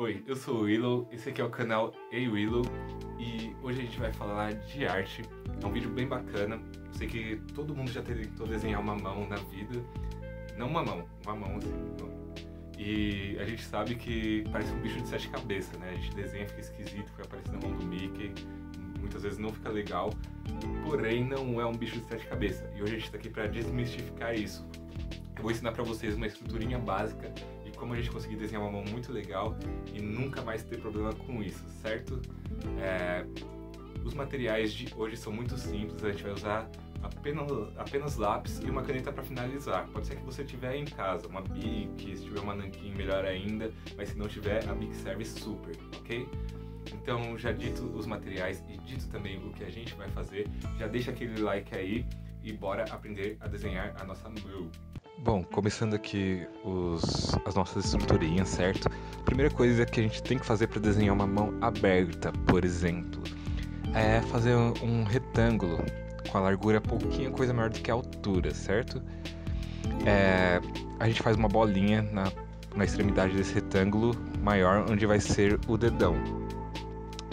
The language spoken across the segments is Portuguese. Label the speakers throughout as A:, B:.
A: Oi, eu sou o Willow, esse aqui é o canal Ei Willow e hoje a gente vai falar de arte. É um vídeo bem bacana. Eu sei que todo mundo já tentou desenhar uma mão na vida. Não uma mão assim. E a gente sabe que parece um bicho de 7 cabeças, né? A gente desenha, fica esquisito, fica parecendo a mão do Mickey. Muitas vezes não fica legal, porém não é um bicho de 7 cabeças. E hoje a gente tá aqui para desmistificar isso. Eu vou ensinar para vocês uma estruturinha básica de como a gente conseguir desenhar uma mão muito legal e nunca mais ter problema com isso, certo? Os materiais de hoje são muito simples, a gente vai usar apenas lápis e uma caneta para finalizar. Pode ser que você tiver em casa uma Bic, se tiver uma nanquim melhor ainda, mas se não tiver, a Bic serve super, ok? Então, já dito os materiais e dito também o que a gente vai fazer, já deixa aquele like aí e bora aprender a desenhar a nossa mão.
B: Bom, começando aqui as nossas estruturinhas, certo? Primeira coisa que a gente tem que fazer para desenhar uma mão aberta, por exemplo, é fazer um retângulo com a largura pouquinho coisa maior do que a altura, certo? A gente faz uma bolinha na extremidade desse retângulo maior, onde vai ser o dedão.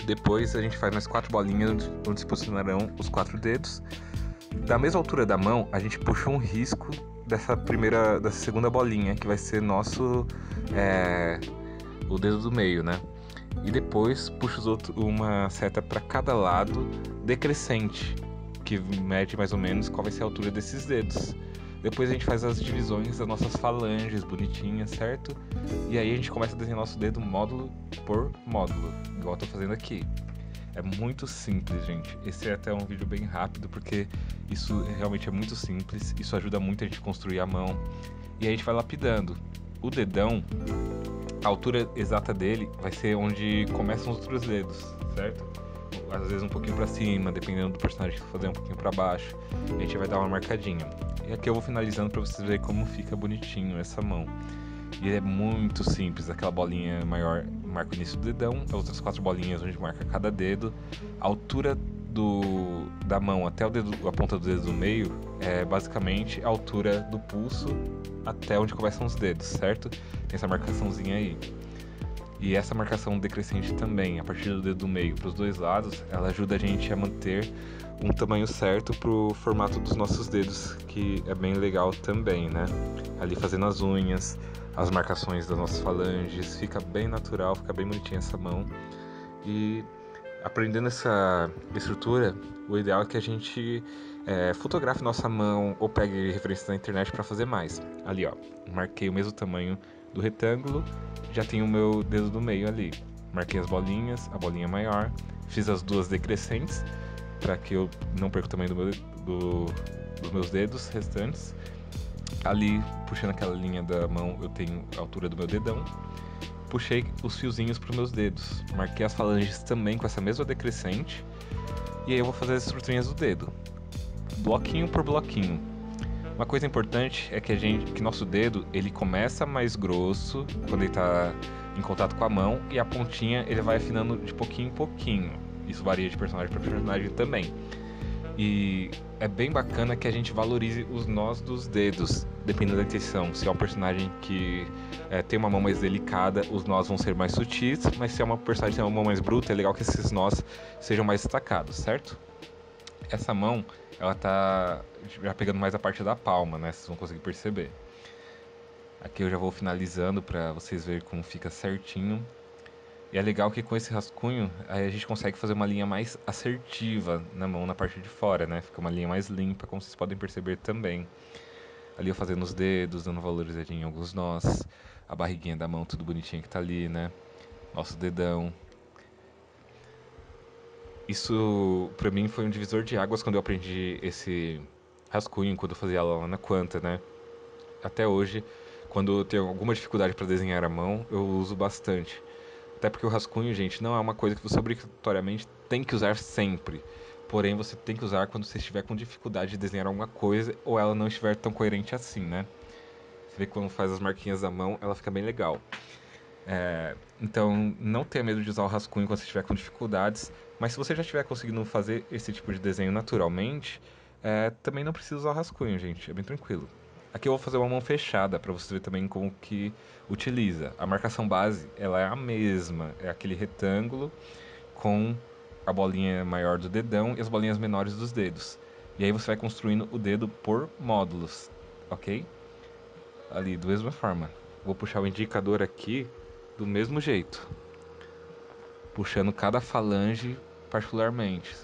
B: Depois a gente faz mais 4 bolinhas onde se posicionarão os 4 dedos. Da mesma altura da mão, a gente puxa um risco dessa segunda bolinha, que vai ser o dedo do meio, né? E depois puxa uma seta para cada lado decrescente, que mede mais ou menos qual vai ser a altura desses dedos. Depois a gente faz as divisões das nossas falanges bonitinhas, certo? E aí a gente começa a desenhar nosso dedo módulo por módulo, igual eu tô fazendo aqui. É muito simples, gente. Esse é até um vídeo bem rápido, porque isso realmente é muito simples. Isso ajuda muito a gente a construir a mão. E aí a gente vai lapidando. O dedão, a altura exata dele vai ser onde começam os outros dedos, certo? Às vezes um pouquinho pra cima, dependendo do personagem, fazer um pouquinho pra baixo. A gente vai dar uma marcadinha. E aqui eu vou finalizando pra vocês verem como fica bonitinho essa mão. E ele é muito simples, aquela bolinha maior marca o início do dedão, as outras 4 bolinhas onde marca cada dedo. A altura da mão até a ponta do dedo do meio é basicamente a altura do pulso até onde começam os dedos, certo? Tem essa marcaçãozinha aí. E essa marcação decrescente também, a partir do dedo do meio para os dois lados, ela ajuda a gente a manter um tamanho certo pro formato dos nossos dedos, que é bem legal também, né? Ali fazendo as unhas, as marcações das nossas falanges, fica bem natural, fica bem bonitinha essa mão. E aprendendo essa estrutura, o ideal é que a gente fotografe nossa mão ou pegue referências na internet para fazer mais. Ali, ó, marquei o mesmo tamanho do retângulo, já tenho o meu dedo do meio ali. Marquei as bolinhas, a bolinha maior, fiz as duas decrescentes para que eu não perca o tamanho dos meus dedos restantes. Ali, puxando aquela linha da mão, eu tenho a altura do meu dedão. Puxei os fiozinhos para os meus dedos. Marquei as falanges também com essa mesma decrescente. E aí eu vou fazer as estruturinhas do dedo, bloquinho por bloquinho. Uma coisa importante é que nosso dedo, ele começa mais grosso quando ele está em contato com a mão, e a pontinha ele vai afinando de pouquinho em pouquinho. Isso varia de personagem para personagem também. E é bem bacana que a gente valorize os nós dos dedos, dependendo da intenção. Se é um personagem que tem uma mão mais delicada, os nós vão ser mais sutis, mas se é uma personagem que tem uma mão mais bruta, é legal que esses nós sejam mais destacados, certo? Essa mão, ela tá já pegando mais a parte da palma, né? Vocês vão conseguir perceber. Aqui eu já vou finalizando para vocês verem como fica certinho. E é legal que com esse rascunho aí a gente consegue fazer uma linha mais assertiva na mão, na parte de fora, né? Fica uma linha mais limpa, como vocês podem perceber também. Ali eu fazendo os dedos, dando valorizadinho em alguns nós. A barriguinha da mão, tudo bonitinho que tá ali, né? Nosso dedão. Isso pra mim foi um divisor de águas quando eu aprendi esse rascunho, quando eu fazia aula lá na Quanta, né? Até hoje, quando eu tenho alguma dificuldade para desenhar a mão, eu uso bastante. Até porque o rascunho, gente, não é uma coisa que você obrigatoriamente tem que usar sempre. Porém, você tem que usar quando você estiver com dificuldade de desenhar alguma coisa ou ela não estiver tão coerente assim, né? Você vê que quando faz as marquinhas da mão, ela fica bem legal. Então, não tenha medo de usar o rascunho quando você estiver com dificuldades. Mas se você já estiver conseguindo fazer esse tipo de desenho naturalmente, também não precisa usar o rascunho, gente. É bem tranquilo. Aqui eu vou fazer uma mão fechada para você ver também como que utiliza. A marcação base, ela é a mesma, é aquele retângulo com a bolinha maior do dedão e as bolinhas menores dos dedos. E aí você vai construindo o dedo por módulos, ok? Ali, da mesma forma. Vou puxar o indicador aqui do mesmo jeito, puxando cada falange particularmente.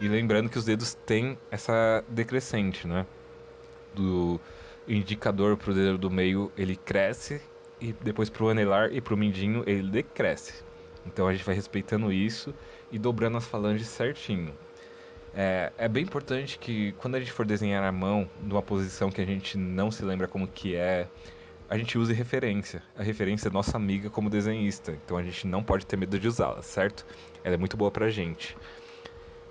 B: E lembrando que os dedos têm essa decrescente, né? Do indicador pro dedo do meio ele cresce e depois pro anelar e pro mindinho ele decresce. Então a gente vai respeitando isso e dobrando as falanges certinho. É bem importante que quando a gente for desenhar à mão, numa posição que a gente não se lembra como que é, a gente use referência. A referência é nossa amiga como desenhista, então a gente não pode ter medo de usá-la, certo? Ela é muito boa pra gente.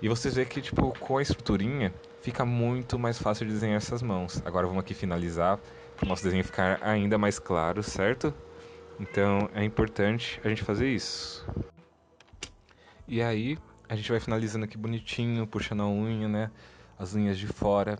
B: E vocês veem que, tipo, com a estruturinha, fica muito mais fácil de desenhar essas mãos. Agora vamos aqui finalizar, para o nosso desenho ficar ainda mais claro, certo? Então é importante a gente fazer isso. E aí, a gente vai finalizando aqui bonitinho, puxando a unha, né? As unhas de fora.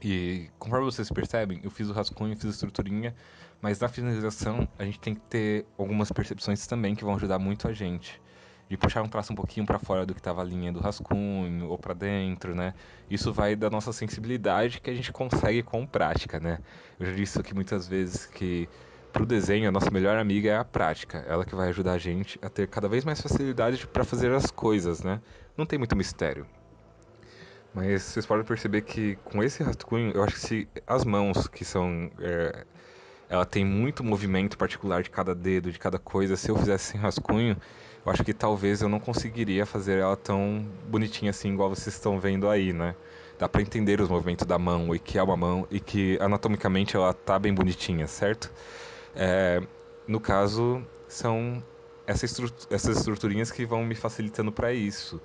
B: E conforme vocês percebem, eu fiz o rascunho, fiz a estruturinha, mas na finalização a gente tem que ter algumas percepções também que vão ajudar muito a gente. De puxar um traço um pouquinho para fora do que estava a linha do rascunho, ou para dentro, né? Isso vai da nossa sensibilidade que a gente consegue com prática, né? Eu já disse isso aqui muitas vezes que pro desenho a nossa melhor amiga é a prática. Ela que vai ajudar a gente a ter cada vez mais facilidade para fazer as coisas, né? Não tem muito mistério. Mas vocês podem perceber que com esse rascunho, eu acho que se as mãos, que são. Ela tem muito movimento particular de cada dedo, de cada coisa. Se eu fizesse sem rascunho, eu acho que talvez eu não conseguiria fazer ela tão bonitinha assim, igual vocês estão vendo aí, né? Dá pra entender os movimentos da mão, e que é uma mão, e que anatomicamente ela tá bem bonitinha, certo? No caso, são essas estruturinhas que vão me facilitando para isso.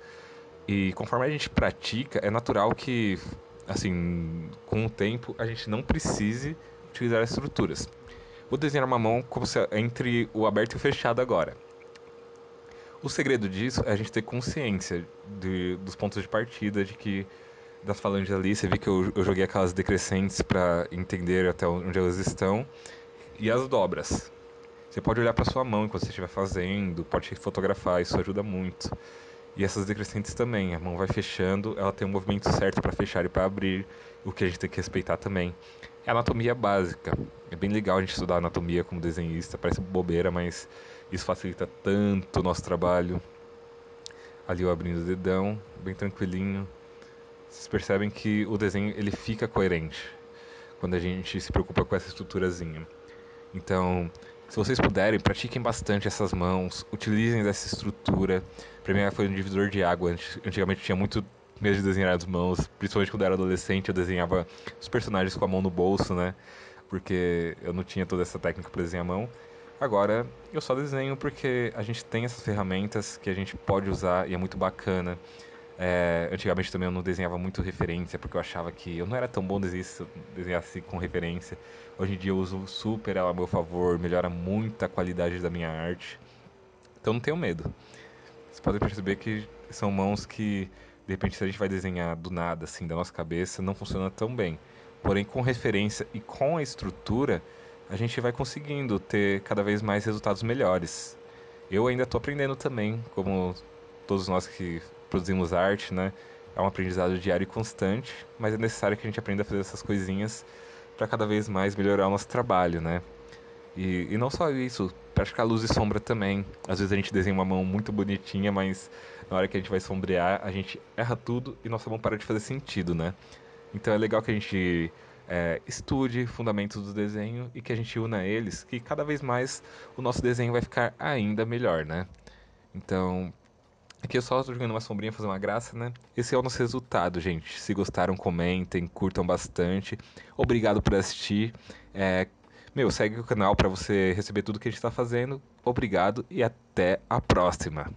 B: E conforme a gente pratica, é natural que, assim, com o tempo, a gente não precise utilizar as estruturas. Vou desenhar uma mão como se entre o aberto e o fechado agora. O segredo disso é a gente ter consciência dos pontos de partida, de que das falanges ali, você viu que eu joguei aquelas decrescentes para entender até onde elas estão, e as dobras. Você pode olhar para sua mão enquanto você estiver fazendo, pode fotografar, isso ajuda muito. E essas decrescentes também, a mão vai fechando, ela tem um movimento certo para fechar e para abrir, o que a gente tem que respeitar também. É a anatomia básica. É bem legal a gente estudar anatomia como desenhista, parece bobeira, mas isso facilita tanto o nosso trabalho. Ali eu abrindo o dedão, bem tranquilinho. Vocês percebem que o desenho ele fica coerente quando a gente se preocupa com essa estruturazinha. Então, se vocês puderem, pratiquem bastante essas mãos, utilizem dessa estrutura. Pra mim foi um divisor de água. Antigamente eu tinha muito medo de desenhar as mãos, principalmente quando eu era adolescente, eu desenhava os personagens com a mão no bolso, né? Porque eu não tinha toda essa técnica para desenhar a mão. Agora eu só desenho porque a gente tem essas ferramentas que a gente pode usar e é muito bacana. Antigamente também eu não desenhava muito referência, porque eu achava que eu não era tão bom desenhista se eu desenhasse com referência. Hoje em dia eu uso super ela a meu favor, melhora muito a qualidade da minha arte. Então não tenho medo. Vocês podem perceber que são mãos que, de repente, se a gente vai desenhar do nada, assim, da nossa cabeça, não funciona tão bem. Porém, com referência e com a estrutura, a gente vai conseguindo ter cada vez mais resultados melhores. Eu ainda estou aprendendo também, como todos nós que produzimos arte, né? É um aprendizado diário e constante, mas é necessário que a gente aprenda a fazer essas coisinhas para cada vez mais melhorar o nosso trabalho, né? E não só isso, praticar luz e sombra também. Às vezes a gente desenha uma mão muito bonitinha, mas na hora que a gente vai sombrear, a gente erra tudo e nossa mão para de fazer sentido, né? Então é legal que a gente estude fundamentos do desenho e que a gente una eles, que cada vez mais o nosso desenho vai ficar ainda melhor, né? Então, aqui eu só tô jogando uma sombrinha, fazer uma graça, né? Esse é o nosso resultado, gente. Se gostaram, comentem, curtam bastante. Obrigado por assistir. Segue o canal para você receber tudo que a gente tá fazendo. Obrigado e até a próxima.